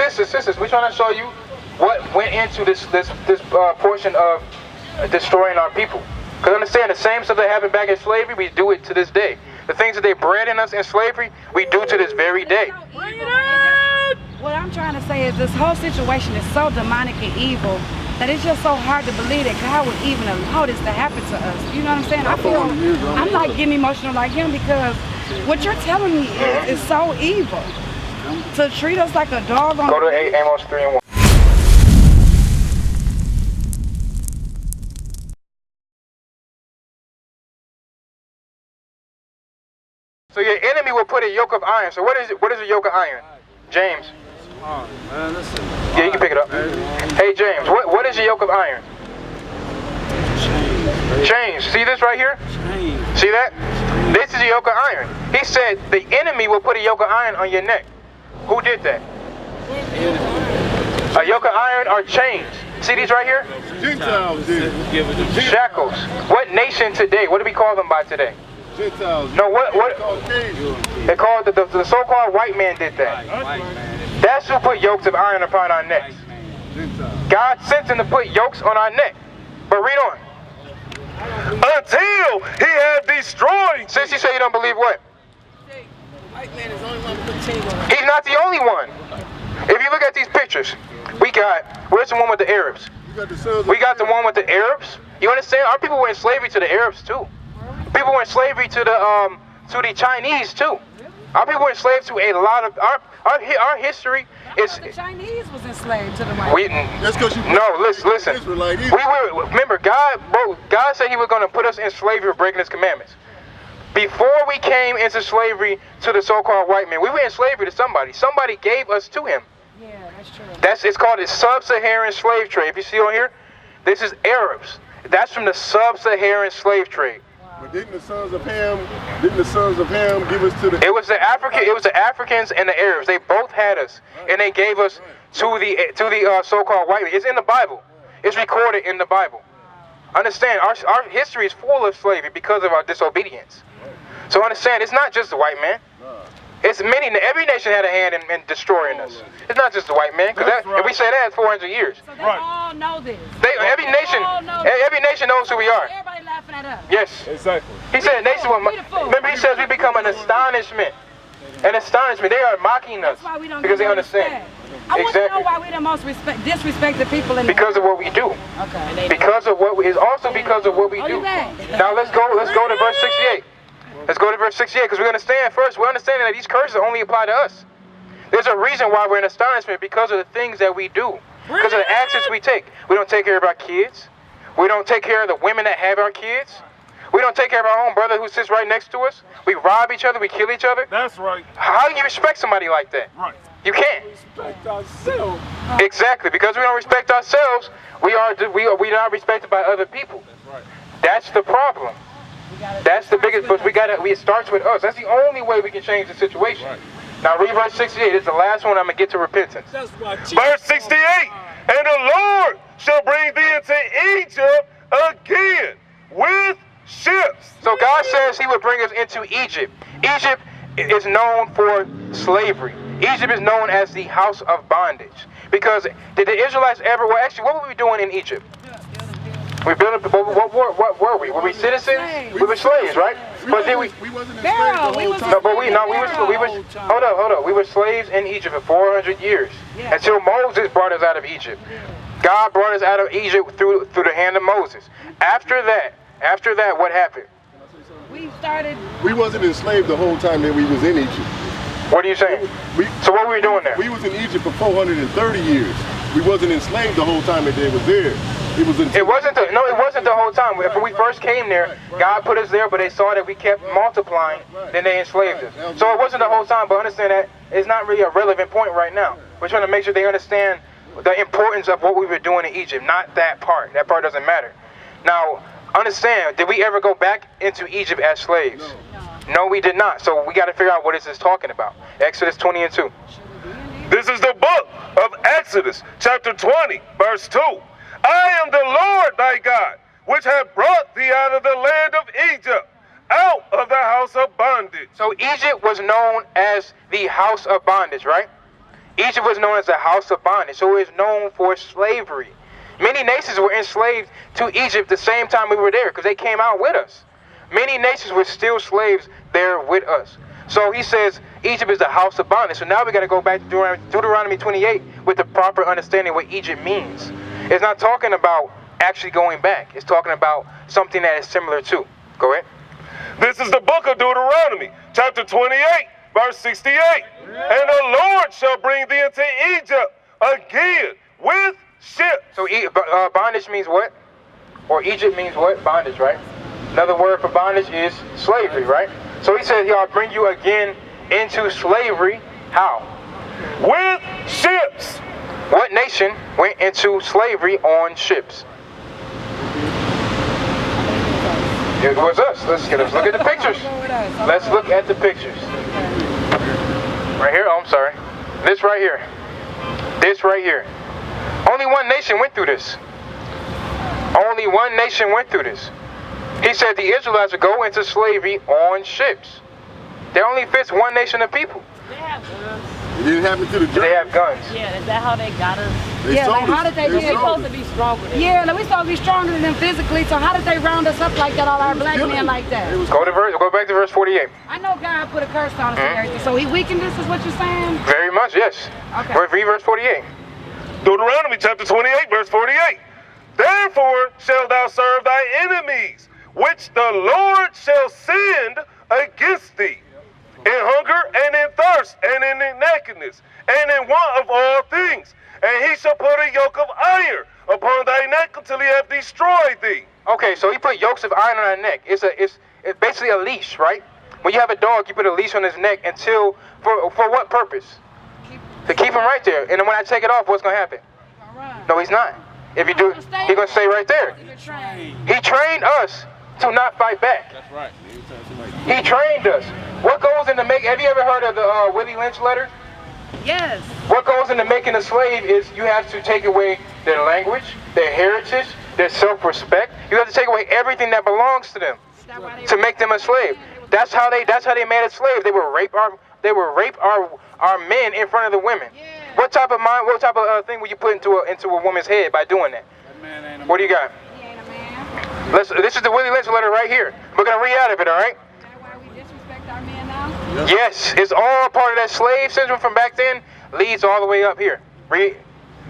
sisters, we're trying to show you what went into this portion of destroying our people. Because understand, the same stuff that happened back in slavery, we do it to this day. The things that they bred in us in slavery, we do to this very day. What I'm trying to say is this whole situation is so demonic and evil that it's just so hard to believe that God would even allow this to happen to us. You know what I'm saying? I'm like getting emotional like him because what you're telling me is so evil. To treat us like a dog on Go to Amos 3 and 1. So your enemy will put a yoke of iron. So what is it? What is a yoke of iron? James. Oh, man, listen. Yeah, you can pick it up. Hey James, what is a yoke of iron? Chains. See this right here? See that? This is a yoke of iron. He said the enemy will put a yoke of iron on your neck. Who did that? A yoke of iron are chains. See these right here? Gentiles did. Shackles. What nation today? What do we call them by today? Gentiles. No, what? They call it the so-called white man did that. That's who put yokes of iron upon our necks. God sent him to put yokes on our neck. But read on. Until he had destroyed. Since you say you don't believe what? White man is the only one who put chains on. He's not the only one. If you look at these pictures, where's the one with the Arabs? We got the one with the Arabs. You understand? Our people were in slavery to the Arabs too. People were in slavery to the Chinese too. Our people were enslaved to a lot of our history is. The Chinese was enslaved to the white. That's because you. No, listen. Remember, God said He was going to put us in slavery for breaking His commandments. Before we came into slavery to the so-called white man, we were in slavery to somebody. Somebody gave us to him. Yeah, that's true. It's called the sub-Saharan slave trade. If you see on here, this is Arabs. That's from the sub-Saharan slave trade. But didn't the sons of Ham give us to the? It was the Africans and the Arabs. They both had us, and they gave us to the so-called white man. It's in the Bible. It's recorded in the Bible. Understand, our history is full of slavery because of our disobedience. So understand, it's not just the white man. It's many. Every nation had a hand in destroying us. It's not just the white man. Because if we say that, it's 400 years. So they all know this. Every nation knows who we are. Everybody laughing at us. Yes. Exactly. He said nation. Remember, he says we become an astonishment. An astonishment. They are mocking us because they understand. I want to know why we the most disrespect the people in the because of what we do. Okay. Because of what it's also because of what we do. Now let's go to verse 68. Let's go to verse 68 because we understand that these curses only apply to us. There's a reason why we're in astonishment because of the things that we do. Because of the actions we take. We don't take care of our kids. We don't take care of the women that have our kids. We don't take care of our own brother who sits right next to us. We rob each other. We kill each other. That's right. How do you respect somebody like that? Right. You can't. Respect ourselves. Exactly. Because we don't respect ourselves, we are not respected by other people. That's right. That's the problem. That's the biggest. But it starts with us. That's the only way we can change the situation. Right. Now read verse 68. It's the last one. I'm gonna get to repentance. Verse 68. And the Lord shall bring thee into Egypt again with ships. So God says He would bring us into Egypt. Egypt is known for slavery. Egypt is known as the house of bondage. Because did the Israelites ever? Well, actually, what were we doing in Egypt? We built. What were we? Were we citizens? We were slaves, right? But did we? We wasn't enslaved the whole time. No, but we were. Hold up. We were slaves in Egypt for 400 years until Moses brought us out of Egypt. God brought us out of Egypt through the hand of Moses. After that, what happened? We wasn't enslaved the whole time that we was in Egypt. What are you saying? So what were we doing there? We was in Egypt for 430 years. We wasn't enslaved the whole time that they was there. It wasn't the whole time. When we first came there, God put us there, but they saw that we kept multiplying, then they enslaved us. So it wasn't the whole time, but understand that it's not really a relevant point right now. We're trying to make sure they understand the importance of what we were doing in Egypt, not that part. That part doesn't matter. Now, understand, did we ever go back into Egypt as slaves? No, we did not. So we got to figure out what is this talking about. Exodus 20 and 2. This is the book of Exodus, chapter 20, verse 2. I am the Lord thy God, which have brought thee out of the land of Egypt, out of the house of bondage. So Egypt was known as the house of bondage, right? Egypt was known as a house of bondage, so it was known for slavery. Many nations were enslaved to Egypt the same time we were there because they came out with us. Many nations were still slaves there with us. So he says Egypt is the house of bondage. So now we got to go back to Deuteronomy 28 with the proper understanding what Egypt means. It's not talking about actually going back. It's talking about something that is similar to. Go ahead. This is the book of Deuteronomy, chapter 28, verse 68. And the Lord shall bring thee into Egypt again with ships. So bondage means what? Or Egypt means what? Bondage, right? Another word for bondage is slavery, right? So he says, I'll bring you again into slavery. How? With ships. What nation went into slavery on ships? It was us. Let's look at the pictures. Let's look at the pictures. Right here. Oh, I'm sorry. This right here. This right here. Only one nation went through this. Only one nation went through this. He said the Israelites would go into slavery on ships. There only fits one nation of people. They have guns. It didn't happen to the Germans. They have guns. Yeah, is that how they got us? Yeah, like how did they We're get supposed to be stronger than Yeah, like we supposed to be stronger than them physically, so how did they round us up like that, all our black men like that? Go back to verse 48. I know God put a curse on us and everything, so he weakened us is what you're saying? Very much, yes. Okay. Read verse 48. Deuteronomy chapter 28, verse 48. Therefore shalt thou serve thy enemies, which the Lord shall send against thee, in hunger and in thirst and in nakedness and in want of all things. And he shall put a yoke of iron upon thy neck until he have destroyed thee. Okay, so he put yokes of iron on our neck. It's basically a leash, right? When you have a dog, you put a leash on his neck until, for what purpose? To keep him right there. And then when I take it off, what's going to happen? No, he's not. If you do, he's going to stay right there. He trained us to not fight back. That's right. He trained us. What goes into have you ever heard of the Willie Lynch letter? Yes. What goes into making a slave is you have to take away their language, their heritage, their self-respect. You have to take away everything that belongs to them to make them a slave. That's how they made us slaves. They would rape our men in front of the women. What type of thing would you put into a woman's head by doing that? What do you got? He ain't a man. This is the Willie Lynch letter right here. We're gonna read out of it, all right? Is that why we disrespect our men now? Yes, it's all part of that slave syndrome from back then. Leads all the way up here. Read.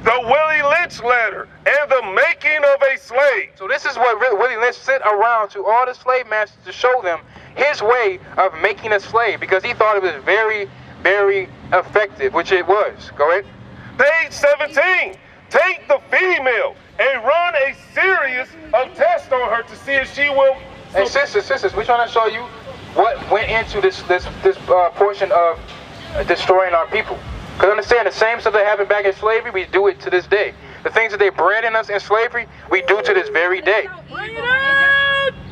The Willie Lynch letter and the making of a slave. So this is what Willie Lynch sent around to all the slave masters to show them his way of making a slave because he thought it was very, very effective, which it was. Go ahead. Page 17. Take the female and run a series of tests on her to see if she will. Hey, sisters, we're trying to show you what went into this portion of destroying our people. Because understand, the same stuff that happened back in slavery, we do it to this day. The things that they bred in us in slavery, we do to this very day.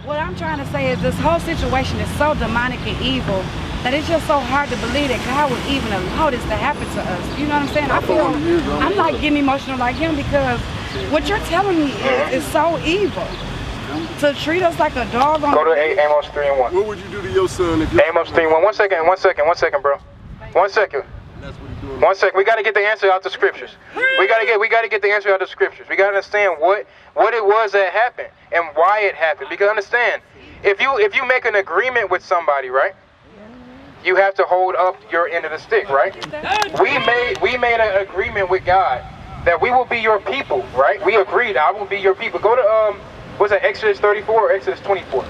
What I'm trying to say is this whole situation is so demonic and evil that it's just so hard to believe that God would even allow this to happen to us. You know what I'm saying? I'm like getting emotional like him because what you're telling me is so evil. To treat us like a dog on Go to Amos 3:1. What would you do to your son if your Amos 3:1. One second, bro. 1 second. That's what he's doing. 1 second. We got to get the answer out the scriptures. We got to get the answer out the scriptures. We got to understand what it was that happened and why it happened. Because understand, if you make an agreement with somebody, right? You have to hold up your end of the stick, right? We made an agreement with God that we will be your people, right? We agreed I will be your people. Go to what's that, Exodus 34 or Exodus 24?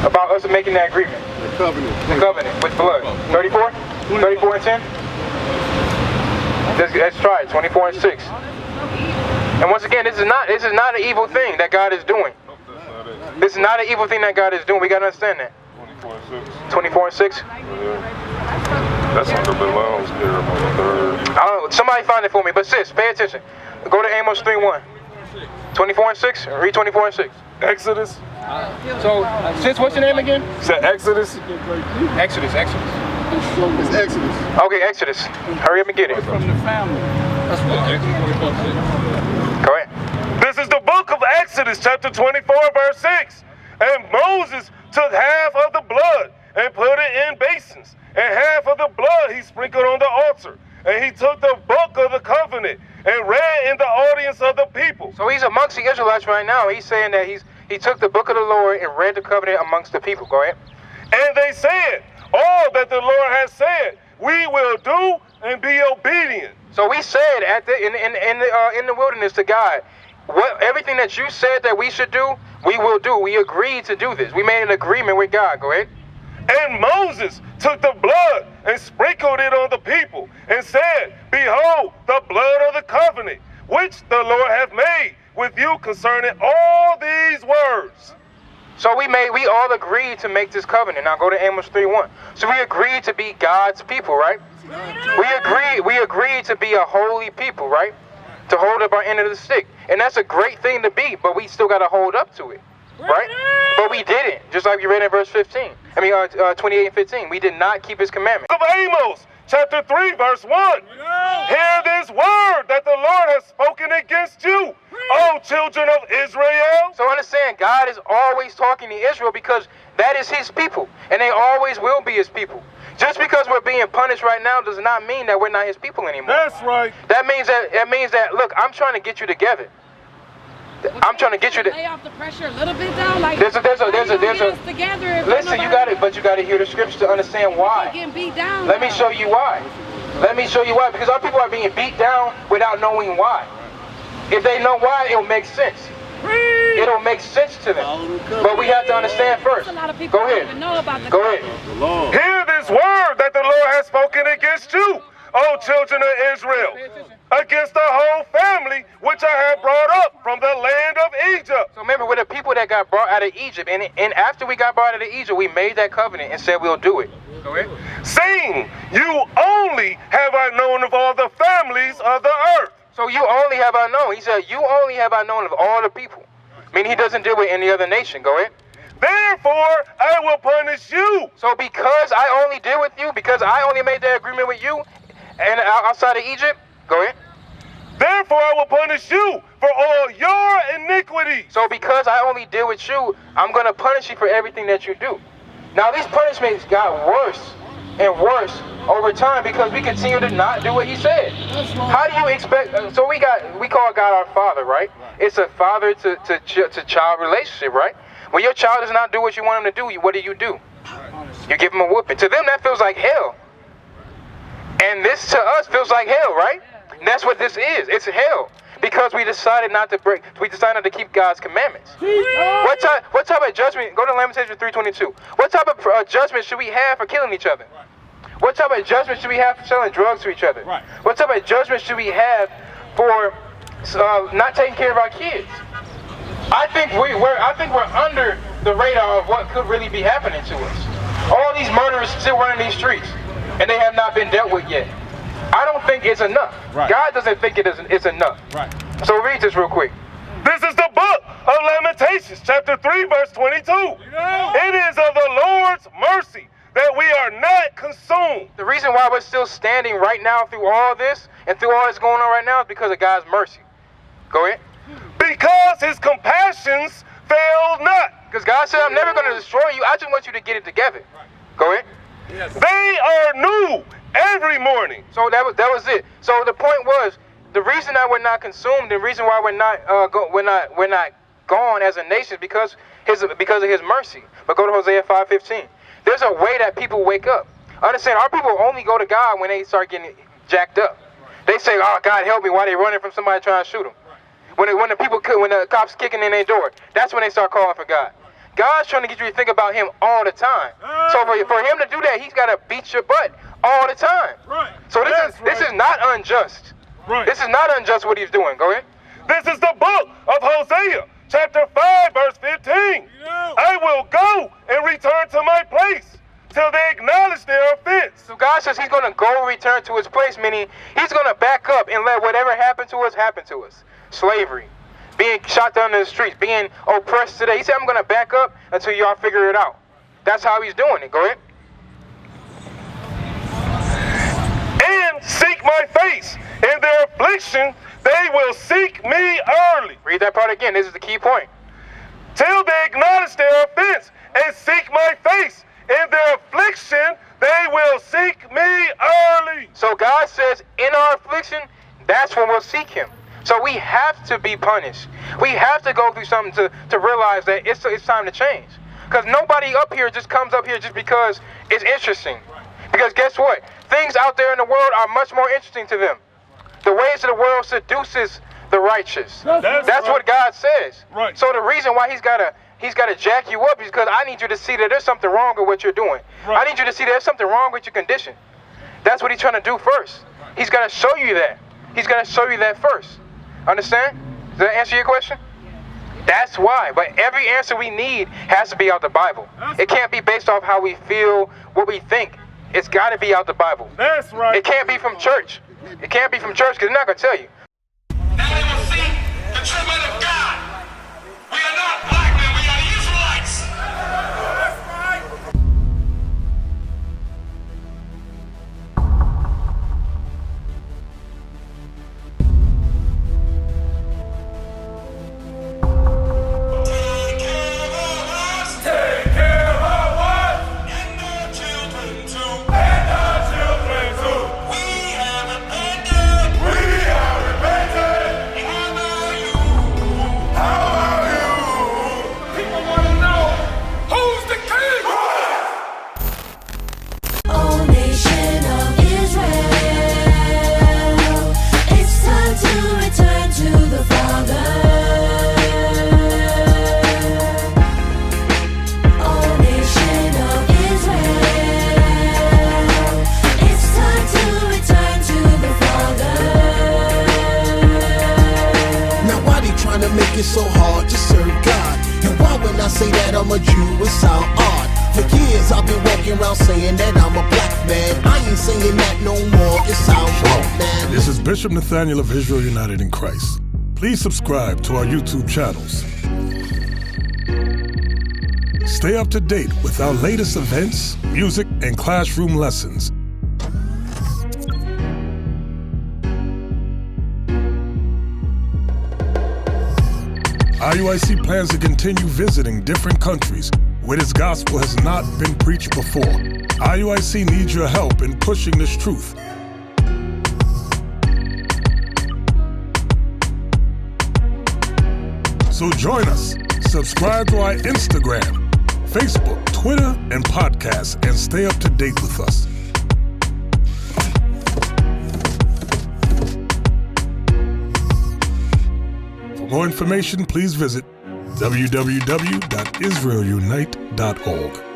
About us making that agreement. The covenant. The covenant with blood. 34? 34 and 10? Let's try it. 24 and 6. And once again, this is not an evil thing that God is doing. This is not an evil thing that God is doing. We got to understand that. 24 and 6? That's what belongs here on the third. I don't know. Somebody find it for me. But sis, pay attention. Go to Amos 3:1. 24 and 6? Read 24 and 6. Exodus. So, sis, what's your name again? Is that Exodus? Exodus. It's Exodus. Okay, Exodus. Hurry up and get it. From the family. That's what Go ahead. This is the book of Exodus, chapter 24, verse 6. And Moses took half of the blood and put it in basins, and half of the blood he sprinkled on the altar. and he took the book of the covenant and read in the audience of the people. So he's amongst the Israelites right now. He's saying that he took the book of the Lord and read the covenant amongst the people. Go ahead. And they said, all that the Lord has said, we will do and be obedient. So we said in the wilderness to God, everything that you said that we should do, we will do. We agreed to do this. We made an agreement with God. Go ahead. And Moses took the blood and sprinkled it on the people and said, behold, the blood of the covenant, which the Lord hath made with you concerning all these words. So we all agreed to make this covenant. Now go to Amos 3:1. So we agreed to be God's people, right? We agreed to be a holy people, right? To hold up our end of the stick. And that's a great thing to be, but we still got to hold up to it, right? But we didn't, just like you read in verse 15. 28 and 15. We did not keep his commandments. Of Amos, chapter 3, verse 1. Hear this word that the Lord has spoken against you, O children of Israel. So understand, God is always talking to Israel because that is his people, and they always will be his people. Just because we're being punished right now does not mean that we're not his people anymore. That's right. That means that look, I'm trying to get you together. I'm trying to get you to lay off the pressure a little bit down. Like there's a together. Listen, you got to hear the scripture to understand why. Getting beat down. Let me show you why. Let me show you why. Because our people are being beat down without knowing why. If they know why, it'll make sense. It'll make sense to them. But we have to understand first. A lot of people Go ahead. don't even know about the Go ahead. Hear this word that the Lord has spoken against you, O children of Israel, against the whole family which I have brought up from the land of Egypt. So remember, we're the people that got brought out of Egypt. And after we got brought out of Egypt, we made that covenant and said we'll do it. Go ahead. Saying, you only have I known of all the families of the earth. So you only have I known. He said, you only have I known of all the people. Meaning he doesn't deal with any other nation. Go ahead. Therefore, I will punish you. So because I only deal with you, because I only made that agreement with you, and outside of Egypt, go ahead. Therefore, I will punish you for all your iniquities. So because I only deal with you, I'm going to punish you for everything that you do. Now, these punishments got worse and worse over time because we continue to not do what he said. How do you expect? So we call God our Father, right? It's a father to child relationship, right? When your child does not do what you want him to do, what do? You give him a whooping. To them, that feels like hell. And this to us feels like hell, right? And that's what this is. It's hell. Because we decided not to keep God's commandments. What type of judgment? Go to Lamentations 3:22. What type of judgment should we have for killing each other? What type of judgment should we have for selling drugs to each other? What type of judgment should we have for not taking care of our kids? I think we're under the radar of what could really be happening to us. All these murderers still running these streets, and they have not been dealt with yet. I don't think it's enough. God doesn't think it's enough. So read this real quick. This is the book of Lamentations, chapter 3, verse 22. It is of the Lord's mercy that we are not consumed. The reason why we're still standing right now through all this and through all that's going on right now is because of God's mercy. Go ahead. Because his compassions failed not. Because God said, I'm never going to destroy you. I just want you to get it together. Go ahead. They are new every morning. So that was it. So the point was, the reason that we're not consumed, the reason why we're not gone as a nation, is because of his mercy. But go to Hosea 5:15. There's a way that people wake up. Understand, our people only go to God when they start getting jacked up. They say, "Oh, God, help me!" while they're running from somebody trying to shoot them. When the cops kicking in their door, that's when they start calling for God. God's trying to get you to think about him all the time. So for him to do that, he's got to beat your butt all the time. So this is not unjust. This is not unjust what he's doing. Go ahead. This is the book of Hosea, chapter 5, verse 15. I will go and return to my place till they acknowledge their offense. So God says he's going to go and return to his place, meaning he's going to back up and let whatever happened to us happen to us. Slavery, being shot down in the streets, being oppressed today. He said, I'm going to back up until y'all figure it out. That's how he's doing it. Go ahead. And seek my face. In their affliction, they will seek me early. Read that part again. This is the key point. Till they acknowledge their offense and seek my face. In their affliction, They will seek me early. So God says in our affliction, that's when we'll seek him. So we have to be punished. We have to go through something to realize that it's time to change. Because nobody up here just comes up here just because it's interesting. Because guess what? Things out there in the world are much more interesting to them. The ways of the world seduces the righteous. That's right. What God says. Right. So the reason why he's gotta jack you up is because I need you to see that there's something wrong with what you're doing. Right. I need you to see that there's something wrong with your condition. That's what he's trying to do first. He's got to show you that. He's got to show you that first. Understand? Does that answer your question? That's why. But every answer we need has to be out the Bible. It can't be based off how we feel, what we think. It's got to be out the Bible. That's right. It can't be from church. It can't be from church because they're not going to tell you. Now they will see the treatment of God. We are not black men, we are Israelites. That's right. Take care of us. Take care of us. And our children too. And our children too. We have repented. We have repented. How about you? How about you? People want to know who's the king. O nation of Israel, it's time to return to the Father. O nation of Israel, it's time to return to the Father. Now why they trying to make it so hard to serve God? And why when I say that I'm a Jew, it sound odd? For years I've been walking around saying that I'm a black man. I ain't saying that no more, it sounds wrong, man. This is Bishop Nathaniel of Israel United in Christ. Please subscribe to our YouTube channels. Stay up to date with our latest events, music, and classroom lessons. IUIC plans to continue visiting different countries where this gospel has not been preached before. IUIC needs your help in pushing this truth. So join us. Subscribe to our Instagram, Facebook, Twitter, and podcasts, and stay up to date with us. For more information, please visit www.israelunite.org.